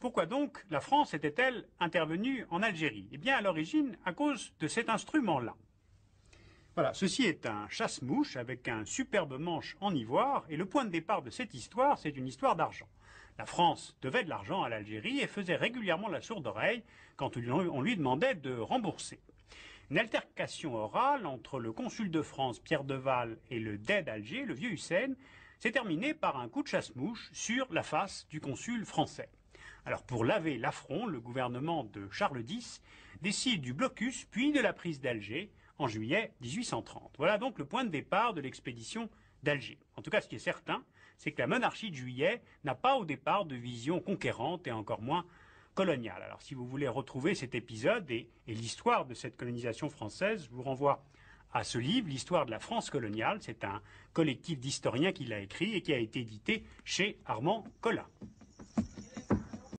Pourquoi donc la France était-elle intervenue en Algérie? Eh bien, à l'origine, à cause de cet instrument-là. Voilà, ceci est un chasse-mouche avec un superbe manche en ivoire, et le point de départ de cette histoire, c'est une histoire d'argent. La France devait de l'argent à l'Algérie et faisait régulièrement la sourde oreille quand on lui demandait de rembourser. Une altercation orale entre le consul de France, Pierre Deval, et le dey d'Alger, le vieux Hussein, s'est terminée par un coup de chasse-mouche sur la face du consul français. Alors pour laver l'affront, le gouvernement de Charles X décide du blocus puis de la prise d'Alger en juillet 1830. Voilà donc le point de départ de l'expédition d'Alger. En tout cas, ce qui est certain, c'est que la monarchie de Juillet n'a pas au départ de vision conquérante et encore moins coloniale. Alors si vous voulez retrouver cet épisode et l'histoire de cette colonisation française, je vous renvoie à ce livre, l'histoire de la France coloniale. C'est un collectif d'historiens qui l'a écrit et qui a été édité chez Armand Collat.